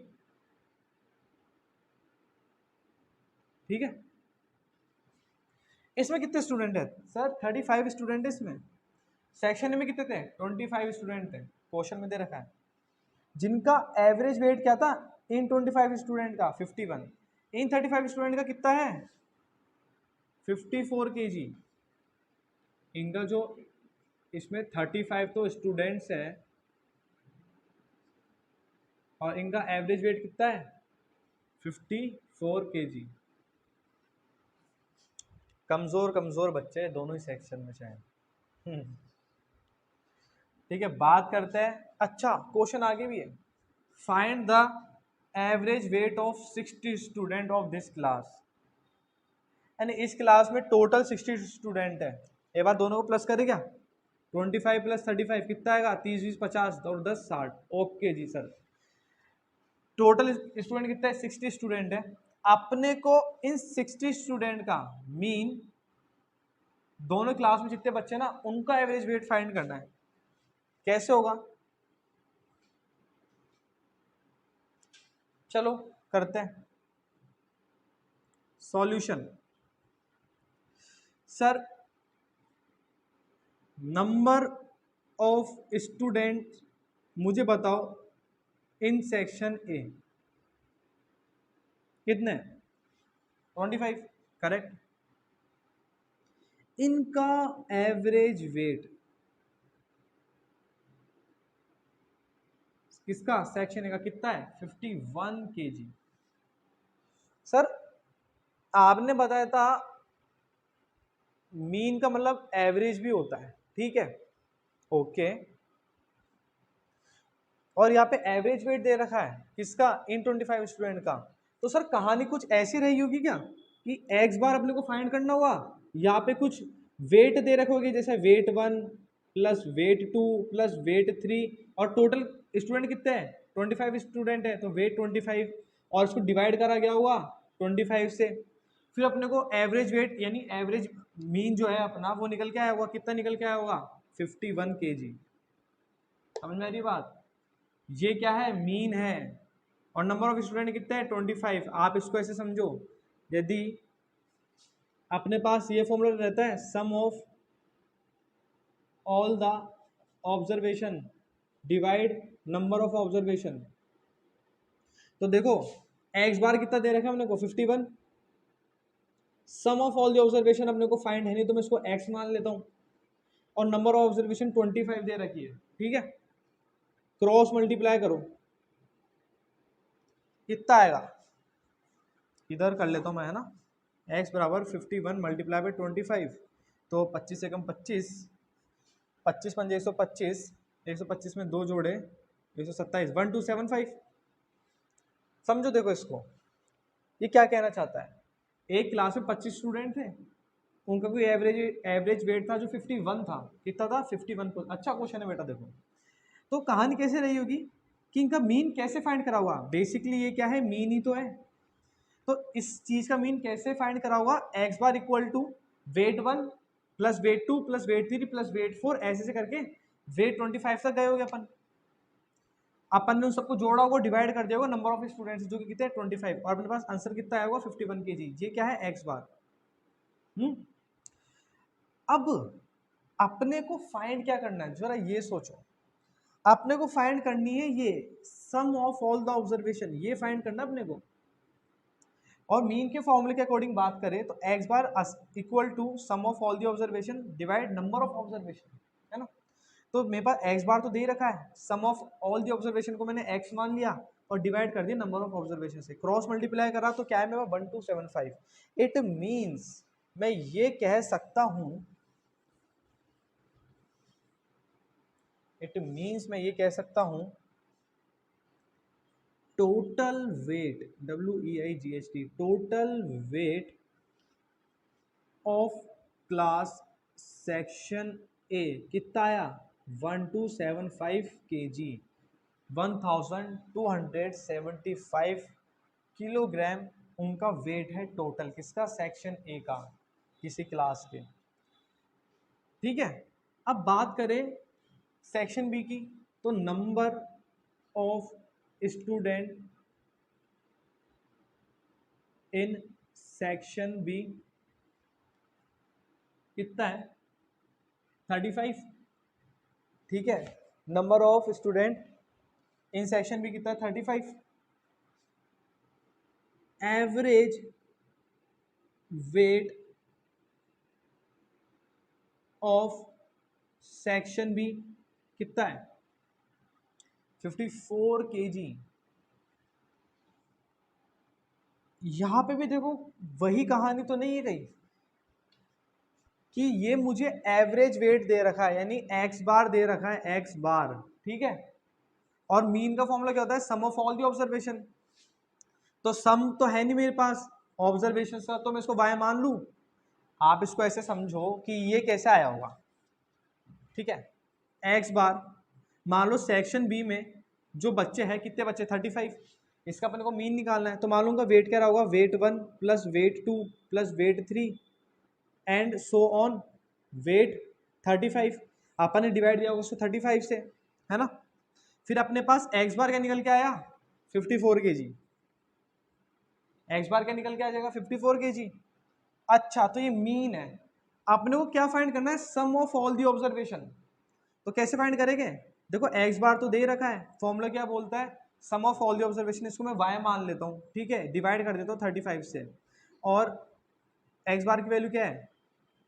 ठीक है, इसमें कितने स्टूडेंट है सर? 35 स्टूडेंट है इसमें। सेक्शन में कितने थे? 25 स्टूडेंट थे, क्वेश्चन में दे रखा है। जिनका एवरेज वेट क्या था इन 25 स्टूडेंट का 51, इन 35 स्टूडेंट का कितना है 54 kg। इनका जो इसमें 35 तो स्टूडेंट्स है और इनका एवरेज वेट कितना है 54 kg। कमजोर कमजोर बच्चे दोनों ही सेक्शन में चाहे। ठीक है, बात करते हैं। अच्छा, क्वेश्चन आगे भी है। Find the average weight of 60 student of this class. यानी इस क्लास में टोटल 60 स्टूडेंट है। ये बात दोनों को प्लस करे क्या? 25 प्लस 35 कितना आएगा? 30 20 50 और 10 60। ओके जी सर, टोटल स्टूडेंट कितना है? 60 स्टूडेंट है। अपने को इन 60 स्टूडेंट का मीन, दोनों क्लास में जितने बच्चे ना उनका एवरेज वेट फाइंड करना है। कैसे होगा? चलो करते हैं solution. Sir, number of student मुझे बताओ इन सेक्शन ए कितने? 25। करेक्ट। इनका एवरेज वेट किसका? सेक्शन ए का कितना है? 51 kg। सर, आपने बताया था मीन का मतलब एवरेज भी होता है, ठीक है, ओके। और यहाँ पे एवरेज वेट दे रखा है किसका? इन 25 स्टूडेंट का। तो सर कहानी कुछ ऐसी रही होगी क्या कि एक्स बार अपने को फाइंड करना होगा, यहाँ पे कुछ वेट दे रखे होगी, जैसे weight 1 plus weight 2 plus weight 3, और टोटल स्टूडेंट कितने हैं? 25 स्टूडेंट है, तो वेट 25 और इसको डिवाइड करा गया होगा 25 से। फिर अपने को एवरेज वेट यानी एवरेज मीन जो है अपना वो निकल के आया होगा। कितना निकल के आया होगा? 51 kg। समझ में आ रही बात? ये क्या है? मीन है। और नंबर ऑफ स्टूडेंट कितने हैं? 25। आप इसको ऐसे समझो, यदि अपने पास ये फॉर्मूला रहता है sum of all the observation divide number of observation, तो देखो एक्स बार कितना दे रखा है अपने को? 51। सम ऑफ ऑल द ऑब्जर्वेशन अपने को फाइंड है नहीं, तो मैं इसको एक्स मान लेता हूं, और नंबर ऑफ ऑब्जर्वेशन 25 दे रखी है, ठीक है। क्रॉस मल्टीप्लाई करो, कितना आएगा? इधर कर लेता हूं मैं, है ना। x बराबर 51 मल्टीप्लाई बाई 25, तो 25 से कम 25, 25 पंजे 125, 125 में 2 जोड़े 127, 1275। समझो, देखो इसको, ये क्या कहना चाहता है। एक क्लास में 25 स्टूडेंट थे, उनका कोई एवरेज वेट था जो 51 था। कितना था? 51। अच्छा क्वेश्चन है बेटा। देखो तो कहानी कैसे रही होगी कि इनका मीन कैसे फाइंड करा हुआ? बेसिकली ये क्या है? मीन ही तो है। तो इस चीज का मीन कैसे फाइंड करा होगा? X bar equal to weight 1 plus weight 2 plus weight 3 plus weight 4, ऐसे से करके वेट 25 तक गए हो गए अपन ने उन सबको जोड़ा होगा, डिवाइड कर दिया होगा नंबर ऑफ स्टूडेंट्स जो कि कितने? 25। और अपने पास आंसर कितना आया होगा? 51 kg। ये क्या है? एक्स बार। अब अपने को फाइंड क्या करना है, जरा ये सोचो। अपने को फाइंड करनी है ये सम ऑफ ऑल द ऑब्जर्वेशन, ये फाइंड करना अपने को। और मीन के फॉर्मूले के अकॉर्डिंग बात करें तो X bar equal to sum of all the observation divide number of observation, है ना। तो मेरे पास एक्स बार तो दे रखा है, sum of all the observation को मैंने एक्स मान लिया और डिवाइड कर दिया नंबर ऑफ ऑब्जर्वेशन से, क्रॉस मल्टीप्लाई करा तो क्या है मेरे पास? 1275। इट मीन्स मैं ये कह सकता हूं, मैं ये कह सकता हूं total weight, WEIGHT, total weight of class section A कितना आया? 1275 kg, 1275 किलोग्राम उनका वेट है टोटल। किसका? सेक्शन ए का, किसी क्लास के, ठीक है। अब बात करें सेक्शन बी की, तो number of student in section B कितना है? 35, ठीक है। Number of student in section B कितना है? 35। Average weight of section B कितना है? 54 kg। यहां पे भी देखो वही कहानी तो नहीं है कहीं, कि ये मुझे एवरेज वेट दे रखा है, यानी एक्स बार दे रखा है, एक्स बार, ठीक है। और मीन का फॉर्मूला क्या होता है, sum of all the observation. तो सम तो है नहीं मेरे पास ऑब्जर्वेशन का, तो मैं इसको वाई मान लूं। आप इसको ऐसे समझो कि ये कैसे आया होगा, ठीक है। एक्स बार, मान लो सेक्शन बी में जो बच्चे हैं, कितने बच्चे, 35, इसका अपने को मीन निकालना है। तो मान लूंगा वेट क्या रहा होगा, weight 1 plus weight 2 plus weight 3 and so on weight 35। अपन ने डिवाइड दिया होगा उसको 35 से, है ना। फिर अपने पास एक्स बार क्या निकल के आया, 54 kg। एक्स बार क्या निकल के आ जाएगा, 54 kg। अच्छा, तो ये मीन है। अपने को क्या फाइंड करना है, sum of all the observation. तो कैसे फाइंड करेंगे, देखो एक्स बार तो दे रखा है, फॉर्मूला क्या बोलता है, sum of all the observation. इसको मैं वाई मान लेता हूँ, ठीक है, डिवाइड कर देता हूँ 35 से। और एक्स बार की वैल्यू क्या है,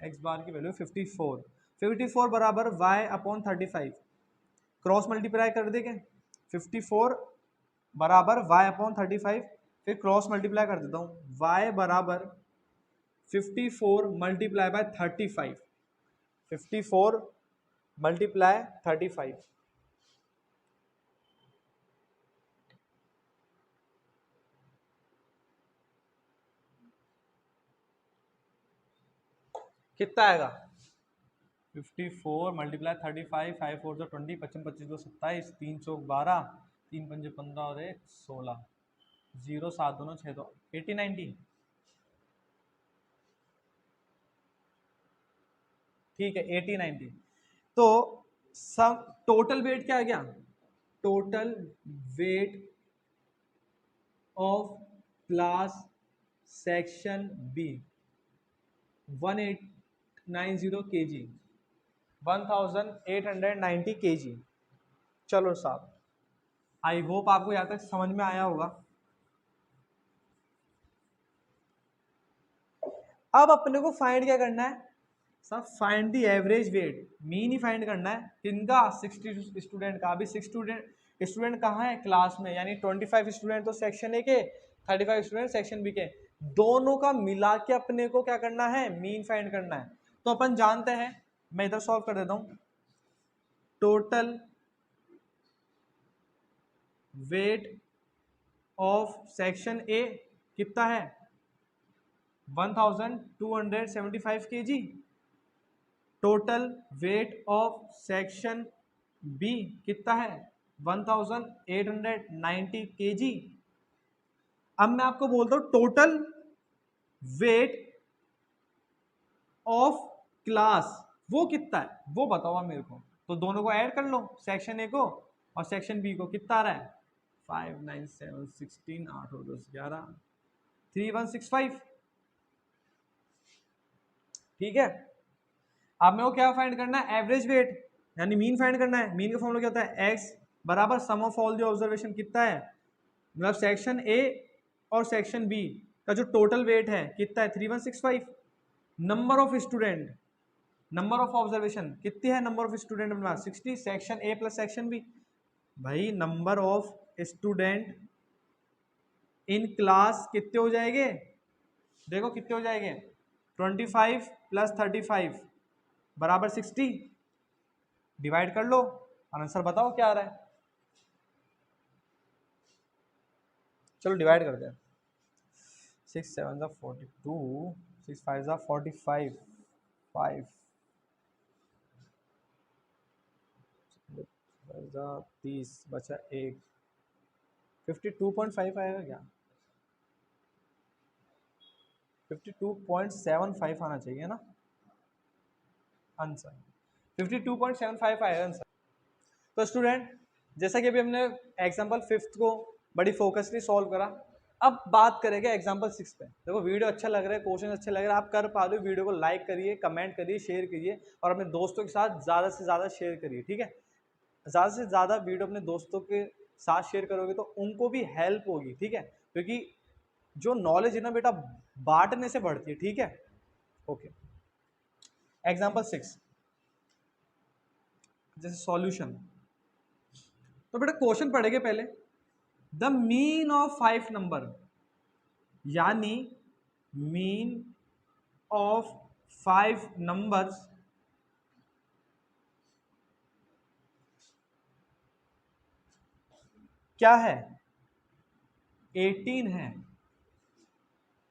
एक्स बार की वैल्यू 54। 54 बराबर वाई अपॉन 35, क्रॉस मल्टीप्लाई कर देंगे। 54 बराबर वाई अपॉन 35, फिर क्रॉस मल्टीप्लाई कर देता हूँ, वाई बराबर 54 मल्टीप्लाई बाय 35, 54 मल्टीप्लाई 35। कितना आएगा, 54 मल्टीप्लाई 35, 5 4 जो 20, 25 25 2 27, 3 चौक 12, 3 पंजे 15 और 1 16, 0 7 दोनों 6 दो 80 90, ठीक है 80 90। तो सम टोटल वेट क्या आ गया, total weight of class section B 1890 kg, 1890 kg। चलो साहब, आई होप आपको यहाँ तक समझ में आया होगा। अब अपने को फाइंड क्या करना है, सब find the average weight, mean he find करना है। किनका, 60 स्टूडेंट का। अभी 6 स्टूडेंट कहाँ है क्लास में, यानी 25 स्टूडेंट तो सेक्शन ए के, 35 स्टूडेंट सेक्शन बी के, दोनों का मिला के अपने को क्या करना है, मीन फाइंड करना है। तो अपन जानते हैं, मैं इधर सॉल्व कर देता हूँ, total weight of section A कितना है, 1275 kg। Total weight of section B कितना है, 1890 kg। अब मैं आपको बोलता हूं टोटल वेट ऑफ क्लास वो कितना है, वो बताओ आप मेरे को। तो दोनों को ऐड कर लो, सेक्शन ए को और सेक्शन बी को। कितना आ रहा है, 5 9 7 16, 8 और 10 11, 3165, ठीक है। अब मेरे को क्या फाइंड करना है, एवरेज वेट, यानी मीन फाइंड करना है। मीन का फॉर्मूला क्या होता है, एक्स बराबर सम ऑफ ऑल द ऑब्जर्वेशन। कितना है, मतलब सेक्शन ए और सेक्शन बी का जो टोटल वेट है कितना है, 3165। Number of student, number of observation कितनी है, नंबर ऑफ स्टूडेंट अपने पास 60, section A plus section B. भाई number of student in class कितने हो जाएंगे, देखो कितने हो जाएंगे, 25 प्लस 35 बराबर 60। डिवाइड कर लो, आंसर बताओ क्या आ रहा है। चलो डिवाइड करते हैं, 6 7 जा 42, 6 5 जा 45, 5 जा 30, बचा 1, 52.5 आएगा क्या, 52.75 आना चाहिए ना आंसर, 52.75 आएगा आंसर। तो स्टूडेंट, जैसा कि अभी हमने एग्जाम्पल 5 को बड़ी फोकसली सॉल्व करा, अब बात करेंगे एग्जाम्पल 6 पे। देखो वीडियो अच्छा लग रहा है, क्वेश्चन अच्छे लग रहे हैं, आप कर पा रहे हो, वीडियो को लाइक करिए, कमेंट करिए, शेयर करिए और अपने दोस्तों के साथ ज़्यादा से ज़्यादा शेयर करिए, ठीक है। ज़्यादा से ज़्यादा वीडियो अपने दोस्तों के साथ शेयर करोगे तो उनको भी हेल्प होगी, ठीक है, क्योंकि जो नॉलेज है ना बेटा बांटने से बढ़ती है, ठीक है। ओके, एग्जाम्पल 6 जैसे सॉल्यूशन। तो बेटा क्वेश्चन पढ़ेंगे पहले, द मीन ऑफ 5 नंबर, यानी मीन ऑफ 5 नंबर्स क्या है 18 है।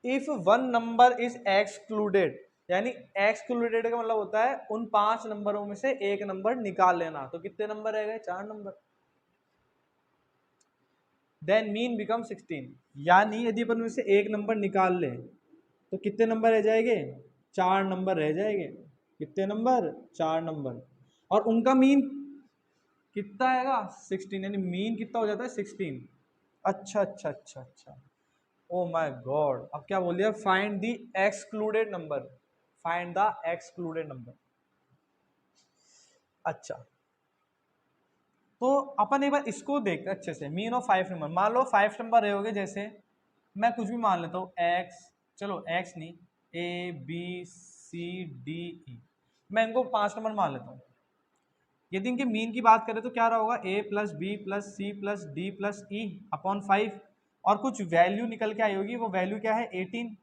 If one number is excluded, यानी एक्सक्लूडेड का मतलब होता है उन 5 नंबरों में से एक नंबर निकाल लेना। तो कितने नंबर रह गए? 4 नंबर। देन मीन बिकम 16, यानी यदि अपन में से एक नंबर निकाल ले तो कितने नंबर रह जाएंगे? 4 नंबर रह जाएंगे। कितने नंबर? 4 नंबर। और उनका मीन कितना आएगा? 16, यानी मीन कितना हो जाता है? 16। अच्छा अच्छा अच्छा अच्छा, ओ माय गॉड। अब क्या बोल दिया? Find the excluded number, find the excluded number. अच्छा, तो अपन एक बार इसको देखते हैं अच्छे से। मीन ऑफ 5 नंबर, मान लो 5 नंबर रहे होगे, जैसे मैं कुछ भी मान लेता हूँ एक्स, चलो एक्स नहीं, A B C D E, मैं इनको 5 नंबर मान लेता हूँ। यदि इनके मीन की बात करें तो क्या रहा होगा? A plus B plus C plus D plus E upon 5, और कुछ वैल्यू निकल के आई होगी, वो वैल्यू क्या है? 18।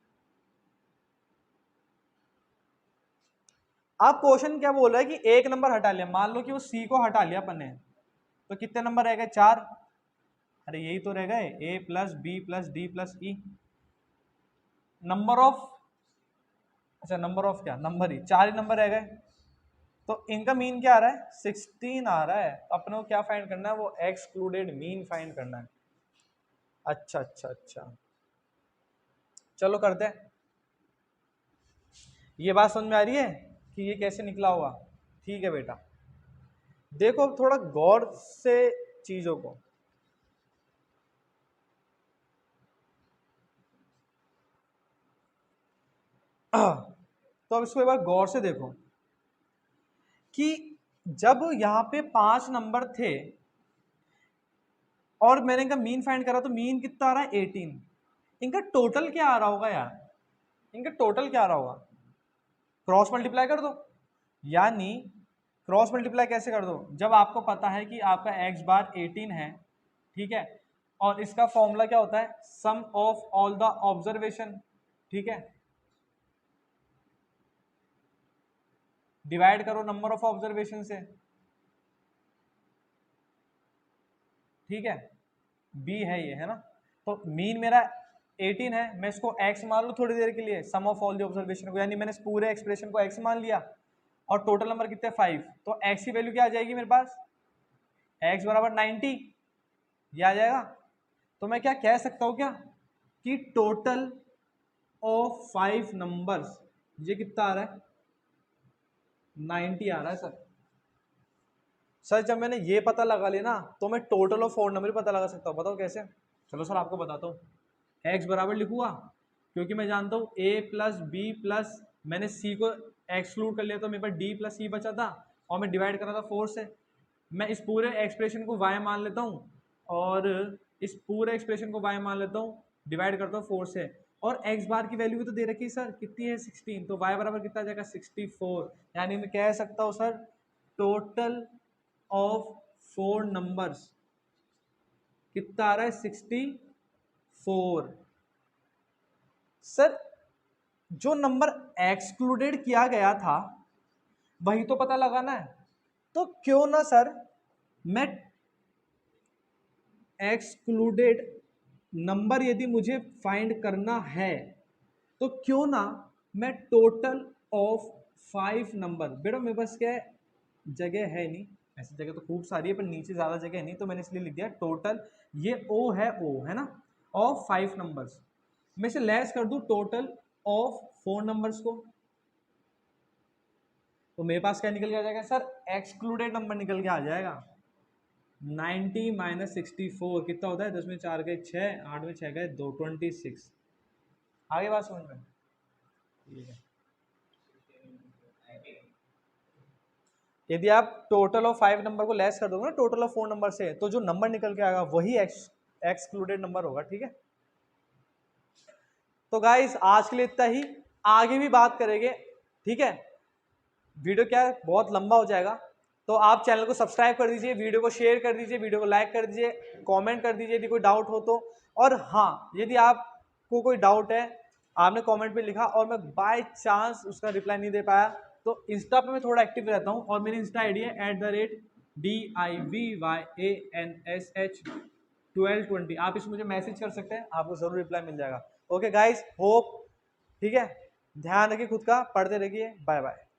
अब क्वेश्चन क्या बोल रहा है कि एक नंबर हटा लिया, मान लो कि वो सी को हटा लिया अपन ने, तो कितने नंबर रह गए? 4। अरे यही तो रह गए, A plus B plus D plus E. Number of, अच्छा नंबर ऑफ क्या, नंबर ही 4 ही नंबर रह गए। तो इनका मीन क्या आ रहा है? 16 आ रहा है। तो अपने को क्या फाइंड करना है? वो एक्सक्लूडेड मीन फाइंड करना है। अच्छा अच्छा अच्छा, चलो करते हैं। ये बात समझ में आ रही है कि ये कैसे निकला होगा? ठीक है बेटा, देखो अब थोड़ा गौर से चीजों को। तो अब इसको एक बार गौर से देखो कि जब यहाँ पे 5 नंबर थे और मैंने इनका मीन फाइंड करा, तो मीन कितना आ रहा है? 18। इनका टोटल क्या आ रहा होगा यार? इनका टोटल क्या आ रहा होगा? क्रॉस मल्टीप्लाई कर दो, यानी क्रॉस मल्टीप्लाई कैसे कर दो? जब आपको पता है कि आपका एक्स बार 18 है, ठीक है, और इसका फॉर्मूला क्या होता है? Sum of all the observation, ठीक है, डिवाइड करो नंबर ऑफ ऑब्जर्वेशन से, ठीक है, बी है ये, है ना। तो मीन मेरा 18 है, मैं इसको x मान लूँ थोड़ी देर के लिए, सम ऑफ ऑल द ऑब्जर्वेशन को, यानी मैंने इस पूरे एक्सप्रेशन को x मान लिया, और टोटल नंबर कितने? 5। तो x की वैल्यू क्या आ जाएगी मेरे पास? x बराबर 90, ये आ जाएगा। तो मैं क्या कह सकता हूँ क्या कि टोटल ऑफ 5 नंबर्स, ये कितना आ रहा है? 90 आ रहा है सर। सर जब मैंने ये पता लगा लिया ना, तो मैं टोटल ऑफ 4 नंबर भी पता लगा सकता हूँ। बताओ कैसे? चलो सर आपको बताता हूँ। x बराबर लिखूंगा, क्योंकि मैं जानता हूँ a प्लस बी प्लस, मैंने c को एक्सक्लूड कर लिया तो मेरे पास d प्लस c बचा था, और मैं डिवाइड कर रहा था 4 से। मैं इस पूरे एक्सप्रेशन को y मान लेता हूँ, और इस पूरे एक्सप्रेशन को y मान लेता हूँ, डिवाइड करता हूँ 4 से। और x बार की वैल्यू भी तो दे रखी है सर, कितनी है? 16। तो y बराबर कितना आ जाएगा? 64। यानी मैं कह सकता हूँ सर टोटल ऑफ 4 नंबर्स कितना आ रहा है? 64। सर जो नंबर एक्सक्लूडेड किया गया था वही तो पता लगाना है, तो क्यों ना सर मैं एक्सक्लूडेड नंबर यदि मुझे फाइंड करना है, तो क्यों ना मैं टोटल ऑफ 5 नंबर, बेटा मेरे पास क्या है, जगह है नहीं, ऐसी जगह तो खूब सारी है पर नीचे ज़्यादा जगह है नहीं, तो मैंने इसलिए लिख दिया टोटल, ये ओ है ना, ऑफ 5 नंबर्स में से लेस कर दूं टोटल ऑफ 4 नंबर्स को, तो मेरे पास क्या निकल के आ जाएगा सर? एक्सक्लूडेड नंबर निकल के आ जाएगा। 90 माइनस 64 कितना होता है? 10 में 4 गए 6, 8 में 6 गए 2, 26। आगे बात समझ में? ठीक है, यदि आप टोटल ऑफ 5 नंबर को लेस कर दोगे ना टोटल ऑफ 4 नंबर से, तो जो नंबर निकल के आएगा वही एक्सक्लूडेड नंबर होगा, ठीक है। तो गाइस आज के लिए इतना ही, आगे भी बात करेंगे, ठीक है। वीडियो क्या है, बहुत लंबा हो जाएगा, तो आप चैनल को सब्सक्राइब कर दीजिए, वीडियो को शेयर कर दीजिए, वीडियो को लाइक कर दीजिए, कमेंट कर दीजिए यदि कोई डाउट हो तो। और हाँ, यदि आपको कोई डाउट है आपने कमेंट पे लिखा और मैं बाय चांस उसका रिप्लाई नहीं दे पाया, तो इंस्टा पे मैं थोड़ा एक्टिव रहता हूँ और मेरी इंस्टा आईडी है @DIVYANSH1220। आप इसमें मुझे मैसेज कर सकते हैं, आपको जरूर रिप्लाई मिल जाएगा। ओके गाइस, होप, ठीक है, ध्यान रखिए खुद का, पढ़ते रहिए, बाय बाय।